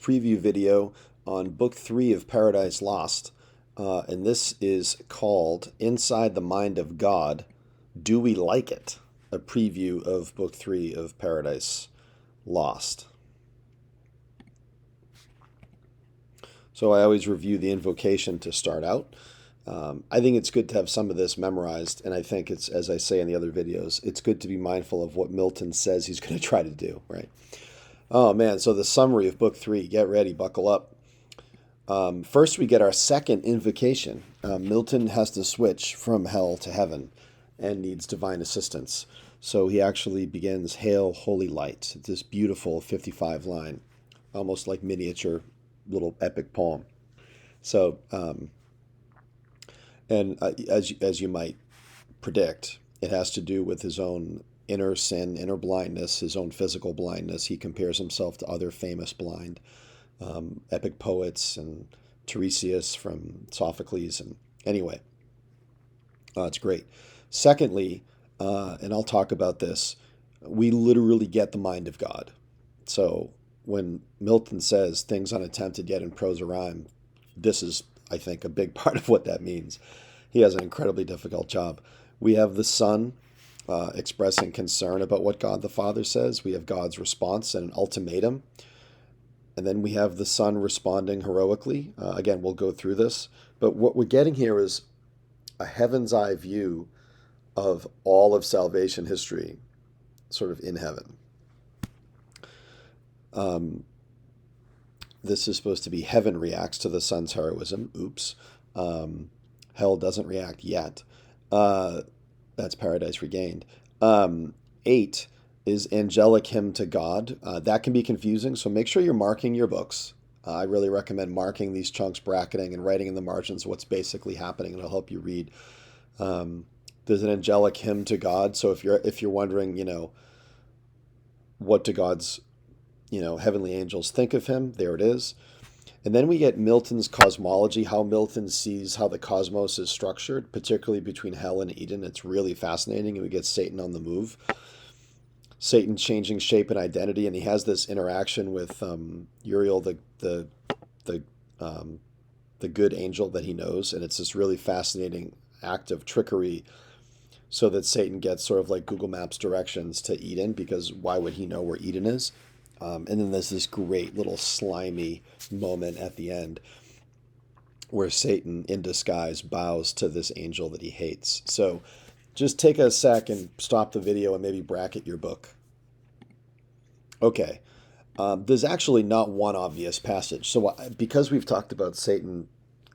preview video on Book 3 of Paradise Lost. And this is called Inside the Mind of God. Do We Like It? A preview of Book 3 of Paradise Lost. So I always review the invocation to start out. I think it's good to have some of this memorized, and I think it's, as I say in the other videos, it's good to be mindful of what Milton says he's going to try to do, right? Oh man, so the summary of Book 3, get ready, buckle up. First, we get our second invocation. Milton has to switch from hell to heaven and needs divine assistance. So he actually begins, Hail, Holy Light, this beautiful 55 line, almost like miniature little epic poem. So, as you might predict, it has to do with his own inner sin, inner blindness, his own physical blindness. He compares himself to other famous blind epic poets and Tiresias from Sophocles. And anyway, it's great. Secondly, and I'll talk about this, we literally get the mind of God. So when Milton says things unattempted yet in prose or rhyme, this is, I think, a big part of what that means. He has an incredibly difficult job. We have the Son expressing concern about what God the Father says. We have God's response and an ultimatum. And then we have the Son responding heroically. Again, we'll go through this. But what we're getting here is a heaven's eye view of all of salvation history, sort of in heaven. This is supposed to be heaven reacts to the Son's heroism. Oops. Hell doesn't react yet. That's Paradise Regained. 8 is angelic hymn to God. That can be confusing, so make sure you're marking your books. I really recommend marking these chunks, bracketing, and writing in the margins what's basically happening. It'll help you read. There's an angelic hymn to God. So if you're wondering, what do God's, heavenly angels think of him, there it is. And then we get Milton's cosmology, how Milton sees how the cosmos is structured, particularly between hell and Eden. It's really fascinating, and we get Satan on the move. Satan changing shape and identity, and he has this interaction with Uriel, the good angel that he knows, and it's this really fascinating act of trickery, so that Satan gets sort of like Google Maps directions to Eden, because why would he know where Eden is? And then there's this great little slimy moment at the end where Satan, in disguise, bows to this angel that he hates. So just take a sec and stop the video and maybe bracket your book. Okay. There's actually not one obvious passage. So because we've talked about Satan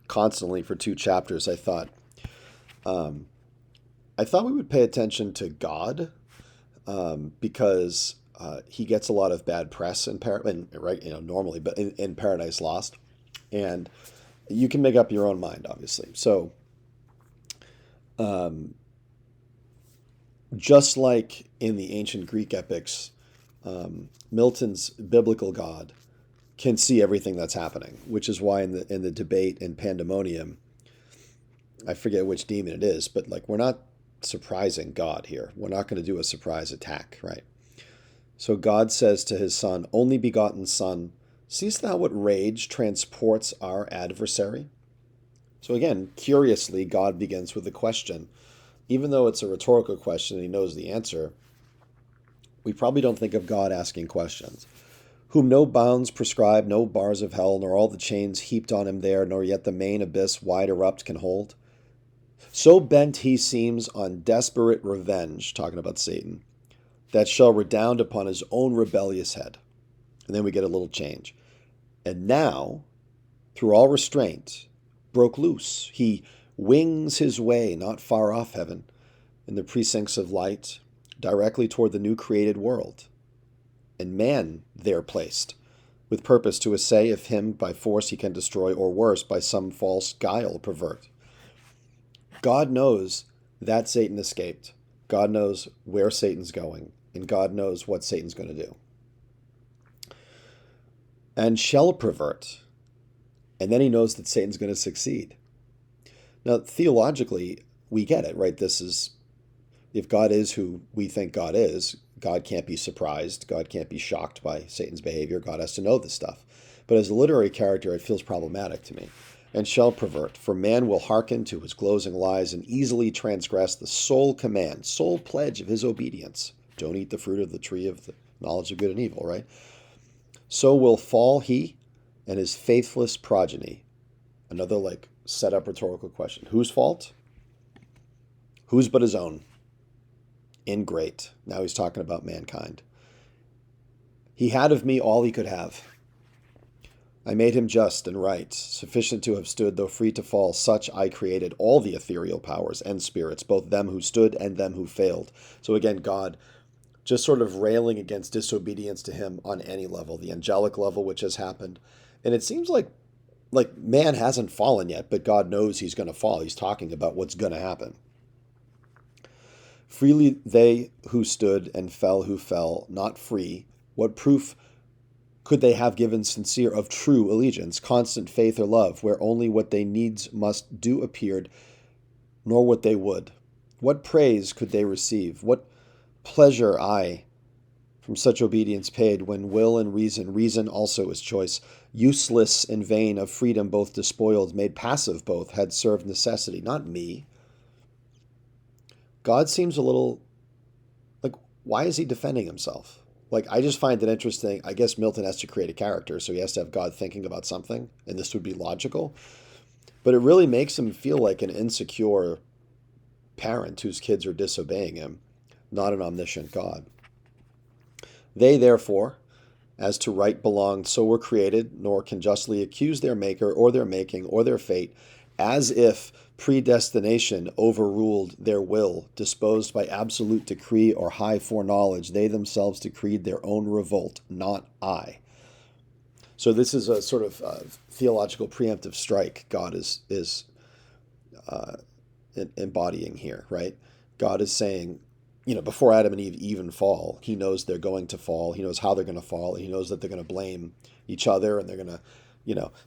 constantly for 2 chapters, I thought we would pay attention to God, because he gets a lot of bad press normally, but in Paradise Lost, and you can make up your own mind, obviously. So, just like in the ancient Greek epics, Milton's biblical God can see everything that's happening, which is why in the debate in Pandemonium, I forget which demon it is, but we're not surprising God here. We're not going to do a surprise attack, right? So God says to his Son, only begotten Son, seest thou what rage transports our adversary? So again, curiously, God begins with a question. Even though it's a rhetorical question and he knows the answer, we probably don't think of God asking questions. Whom no bounds prescribe, no bars of hell, nor all the chains heaped on him there, nor yet the main abyss wide erupt can hold. So bent he seems on desperate revenge, talking about Satan, that shall redound upon his own rebellious head. And then we get a little change. And now, through all restraint, broke loose, he wings his way not far off heaven, in the precincts of light, directly toward the new created world. And man there placed, with purpose to essay if him by force he can destroy, or worse, by some false guile pervert. God knows that Satan escaped. God knows where Satan's going, and God knows what Satan's going to do. And shall pervert. And then he knows that Satan's going to succeed. Now, theologically, we get it, right? This is, if God is who we think God is, God can't be surprised. God can't be shocked by Satan's behavior. God has to know this stuff. but as a literary character, it feels problematic to me. And shall pervert, for man will hearken to his glozing lies and easily transgress the sole command, sole pledge of his obedience. Don't eat the fruit of the tree of the knowledge of good and evil, right? So will fall he and his faithless progeny. Another set up rhetorical question. Whose fault? Whose but his own? Ingrate. Now he's talking about mankind. He had of me all he could have. I made him just and right, sufficient to have stood, though free to fall. Such I created all the ethereal powers and spirits, both them who stood and them who failed. So again, God just sort of railing against disobedience to him on any level, the angelic level, which has happened. And it seems like man hasn't fallen yet, but God knows he's going to fall. He's talking about what's going to happen. Freely they who stood and fell who fell, not free. What proof could they have given sincere of true allegiance, constant faith or love, where only what they needs must do appeared, nor what they would? What praise could they receive? What pleasure I from such obedience paid, when will and reason also is choice, useless and vain of freedom both despoiled, made passive both, had served necessity, not me. God seems a little why is he defending himself? I just find it interesting. I guess Milton has to create a character, so he has to have God thinking about something, and this would be logical. But it really makes him feel like an insecure parent whose kids are disobeying him, not an omniscient God. They, therefore, as to right belonged, so were created, nor can justly accuse their maker or their making or their fate, as if predestination overruled their will, disposed by absolute decree or high foreknowledge. They themselves decreed their own revolt, not I. So this is a sort of theological preemptive strike God is embodying here, right? God is saying, before Adam and Eve even fall, he knows they're going to fall. He knows how they're going to fall. He knows that they're going to blame each other, and they're going to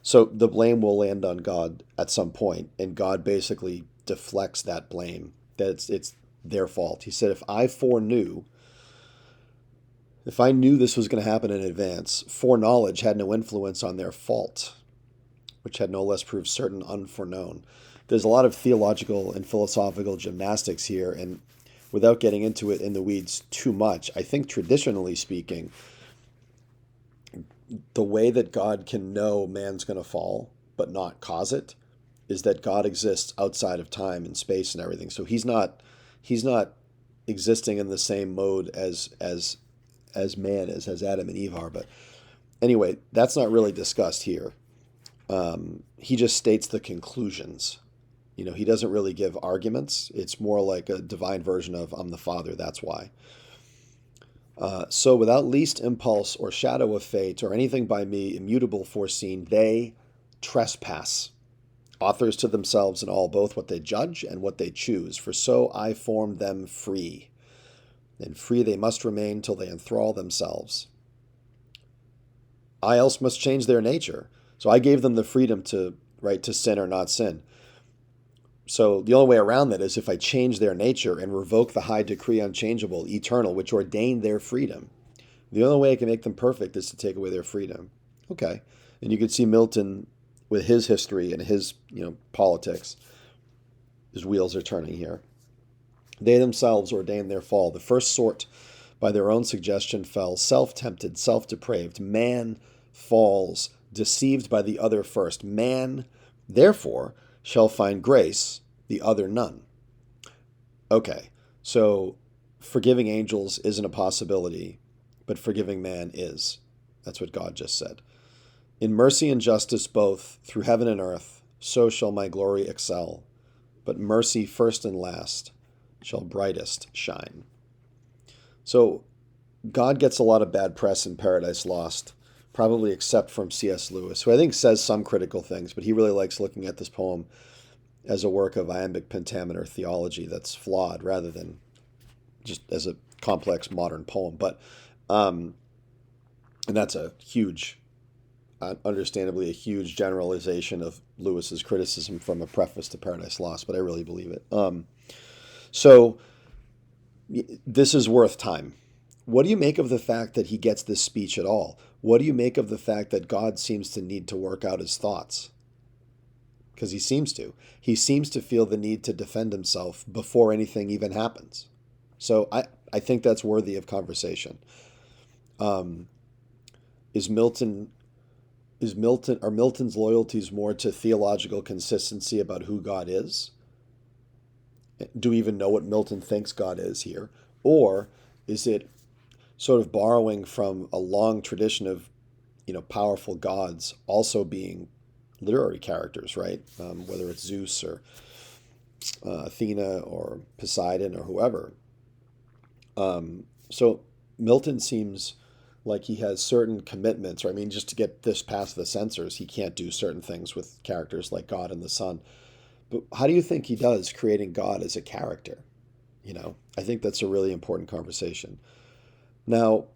so the blame will land on God at some point, and God basically deflects that blame, that it's their fault. He said, if I knew this was going to happen in advance, foreknowledge had no influence on their fault, which had no less proved certain unforeknown. There's a lot of theological and philosophical gymnastics here, and without getting into it in the weeds too much, I think traditionally speaking, the way that God can know man's going to fall but not cause it is that God exists outside of time and space and everything. So he's not existing in the same mode as man is, as Adam and Eve are. But anyway, that's not really discussed here. He just states the conclusions. He doesn't really give arguments. It's more like a divine version of I'm the Father, that's why. So without least impulse or shadow of fate or anything by me immutable foreseen, they trespass, authors to themselves in all, both what they judge and what they choose. For so I formed them free, and free they must remain till they enthrall themselves. I else must change their nature. So I gave them the freedom to sin or not sin. So the only way around that is if I change their nature and revoke the high decree unchangeable, eternal, which ordained their freedom. The only way I can make them perfect is to take away their freedom. Okay. And you can see Milton with his history and his, politics. His wheels are turning here. They themselves ordained their fall. The first sort by their own suggestion fell, self-tempted, self-depraved. Man falls, deceived by the other first. Man, therefore, shall find grace, the other none. Okay, so forgiving angels isn't a possibility, but forgiving man is. That's what God just said. In mercy and justice both, through heaven and earth, so shall my glory excel. But mercy first and last shall brightest shine. So God gets a lot of bad press in Paradise Lost, probably except from C.S. Lewis, who I think says some critical things, but he really likes looking at this poem as a work of iambic pentameter theology that's flawed rather than just as a complex modern poem. But and that's a huge, understandably a huge generalization of Lewis's criticism from a preface to Paradise Lost, but I really believe it. So this is worth time. What do you make of the fact that he gets this speech at all? What do you make of the fact that God seems to need to work out his thoughts? Because he seems to. He seems to feel the need to defend himself before anything even happens. So I think that's worthy of conversation. Um, is Milton are Milton's loyalties more to theological consistency about who God is? Do we even know what Milton thinks God is here? Or is it sort of borrowing from a long tradition of, powerful gods also being literary characters, right? Whether it's Zeus or Athena or Poseidon or whoever. So Milton seems like he has certain commitments, or I mean, just to get this past the censors, he can't do certain things with characters like God and the Son. But how do you think he does creating God as a character? I think that's a really important conversation. Now,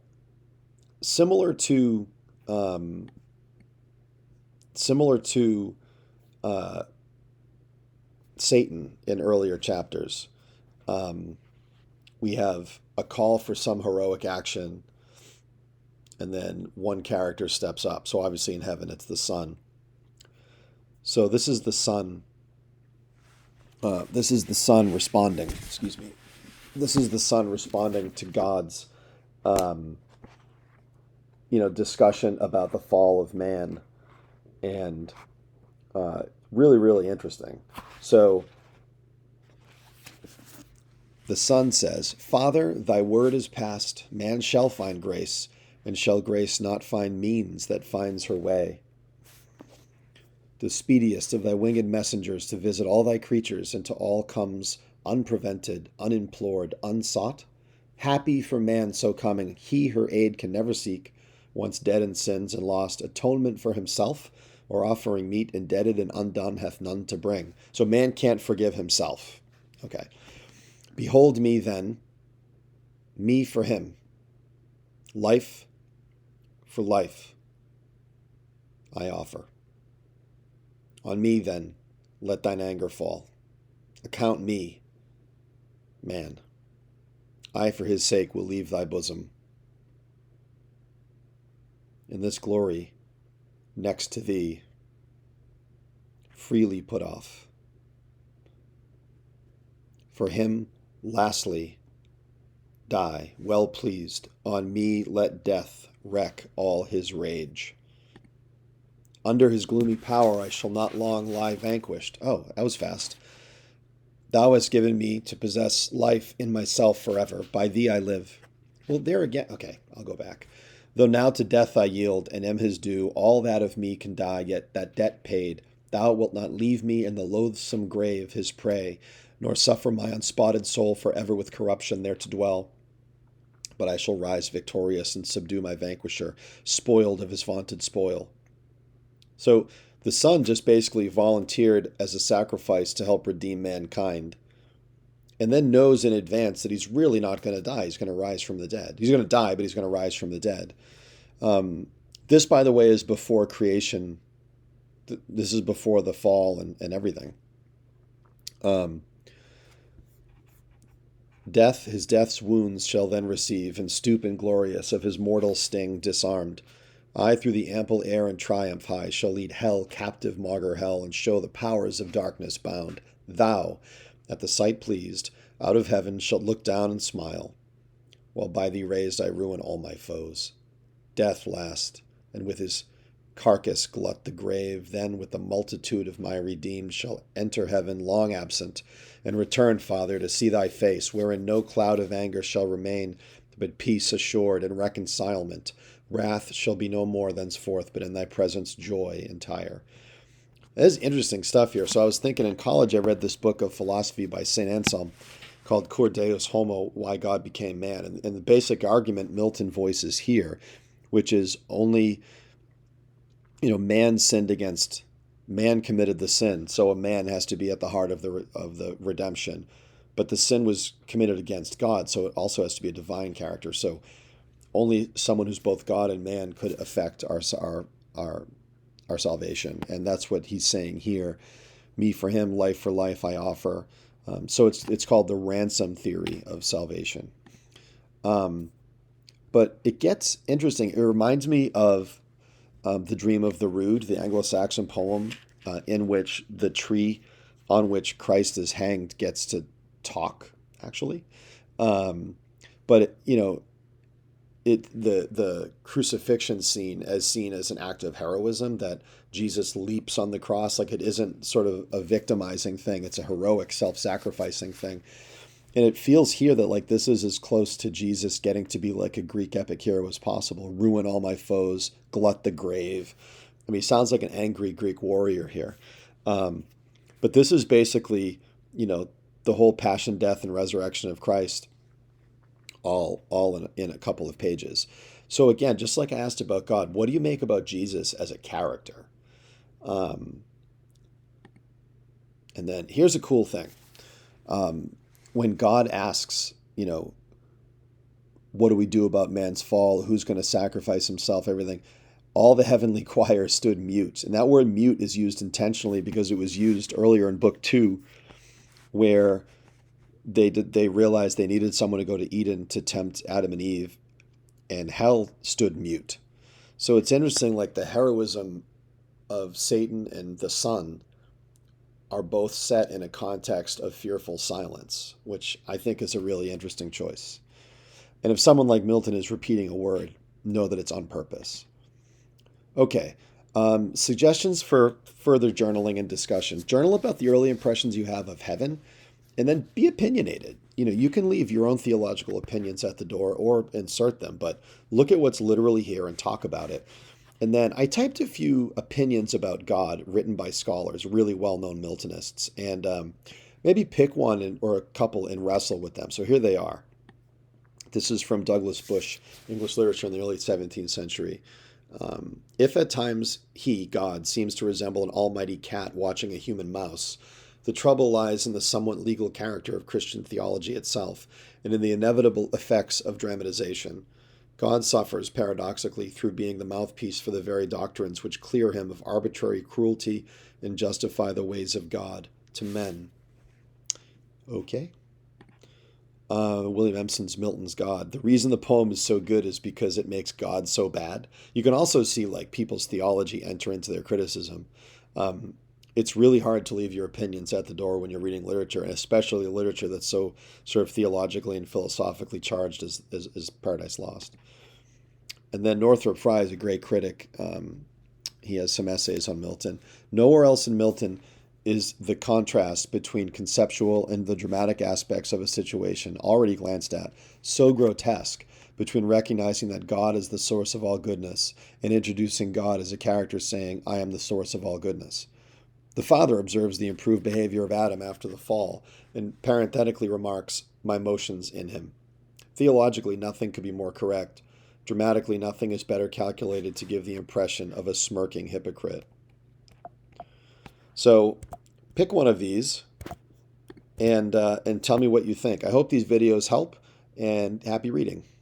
similar to um, similar to uh, Satan in earlier chapters, um, we have a call for some heroic action, and then one character steps up. So obviously in heaven, it's the Son. So this is the Son. This is the Son responding. Excuse me. This is the Son responding to God's, um, discussion about the fall of man, and really, really interesting. So the Son says, "Father, thy word is past. Man shall find grace, and shall grace not find means that finds her way? The speediest of thy winged messengers to visit all thy creatures, and to all comes unprevented, unimplored, unsought? Happy for man so coming, he her aid can never seek, once dead in sins and lost, atonement for himself, or offering meet, indebted and undone, hath none to bring." So man can't forgive himself. Okay. "Behold me then, me for him, life for life I offer. On me then let thine anger fall. Account me, man. I for his sake will leave thy bosom. In this glory, next to thee, freely put off. For him, lastly, die, well pleased. On me let death wreak all his rage. Under his gloomy power I shall not long lie vanquished." Oh, that was fast. "Thou hast given me to possess life in myself forever. By thee I live." Well, there again. Okay, I'll go back. "Though now to death I yield, and am his due, all that of me can die, yet that debt paid, thou wilt not leave me in the loathsome grave his prey, nor suffer my unspotted soul forever with corruption there to dwell. But I shall rise victorious and subdue my vanquisher, spoiled of his vaunted spoil." So the Son just basically volunteered as a sacrifice to help redeem mankind, and then knows in advance that he's really not going to die. He's going to rise from the dead. He's going to die, but he's going to rise from the dead. This, by the way, is before creation. This is before the fall and everything. "Death, his death's wounds shall then receive, and stoop inglorious, of his mortal sting disarmed. I through the ample air in triumph high shall lead hell, captive maugre hell, and show the powers of darkness bound. Thou, at the sight pleased, out of heaven shalt look down and smile, while by thee raised I ruin all my foes. Death last, and with his carcass glut the grave, then with the multitude of my redeemed shall enter heaven long absent, and return, Father, to see thy face, wherein no cloud of anger shall remain, but peace assured and reconcilement. Wrath shall be no more thenceforth, but in thy presence joy entire." That is interesting stuff here. So I was thinking in college I read this book of philosophy by St. Anselm called Cur Deus Homo, Why God Became Man. And the basic argument Milton voices here, which is only, man sinned against, man committed the sin, so a man has to be at the heart of the redemption. But the sin was committed against God, so it also has to be a divine character. So only someone who's both God and man could affect our salvation, and that's what he's saying here. Me for him, life for life I offer. So it's called the ransom theory of salvation. But it gets interesting. It reminds me of The Dream of the Rood, the Anglo-Saxon poem in which the tree on which Christ is hanged gets to talk, actually. Um, but the crucifixion scene as seen as an act of heroism, that Jesus leaps on the cross, like it isn't sort of a victimizing thing, it's a heroic self-sacrificing thing. And it feels here that like this is as close to Jesus getting to be like a Greek epic hero as possible. Ruin all my foes, glut the grave. I mean, he sounds like an angry Greek warrior here. Um, but this is basically, you know, the whole passion, death, and resurrection of Christ, all in a couple of pages. So again, just like I asked about God, what do you make about Jesus as a character? Um, and then here's a cool thing. When God asks, what do we do about man's fall? Who's going to sacrifice himself? Everything. All the heavenly choir stood mute. And that word mute is used intentionally because it was used earlier in book 2, where they realized they needed someone to go to Eden to tempt Adam and Eve, and hell stood mute. So it's interesting, like the heroism of Satan and the Son are both set in a context of fearful silence, which I think is a really interesting choice. And if someone like Milton is repeating a word, know that it's on purpose. Okay, suggestions for further journaling and discussion. Journal about the early impressions you have of heaven, and then be opinionated. You can leave your own theological opinions at the door or insert them, but look at what's literally here and talk about it. And then I typed a few opinions about God written by scholars, really well-known Miltonists, and maybe pick one or a couple and wrestle with them. So here they are. This is from Douglas Bush, English Literature in the early 17th century. If at times he, God, seems to resemble an almighty cat watching a human mouse, the trouble lies in the somewhat legal character of Christian theology itself and in the inevitable effects of dramatization. God suffers, paradoxically, through being the mouthpiece for the very doctrines which clear him of arbitrary cruelty and justify the ways of God to men. Okay. William Empson's Milton's God. The reason the poem is so good is because it makes God so bad. You can also see like people's theology enter into their criticism. It's really hard to leave your opinions at the door when you're reading literature, and especially literature that's so sort of theologically and philosophically charged as Paradise Lost. And then Northrop Frye is a great critic. He has some essays on Milton. Nowhere else in Milton is the contrast between conceptual and the dramatic aspects of a situation already glanced at so grotesque, between recognizing that God is the source of all goodness and introducing God as a character saying, I am the source of all goodness. The father observes the improved behavior of Adam after the fall and parenthetically remarks, my motions in him. Theologically, nothing could be more correct. Dramatically, nothing is better calculated to give the impression of a smirking hypocrite. So pick one of these and tell me what you think. I hope these videos help, and happy reading.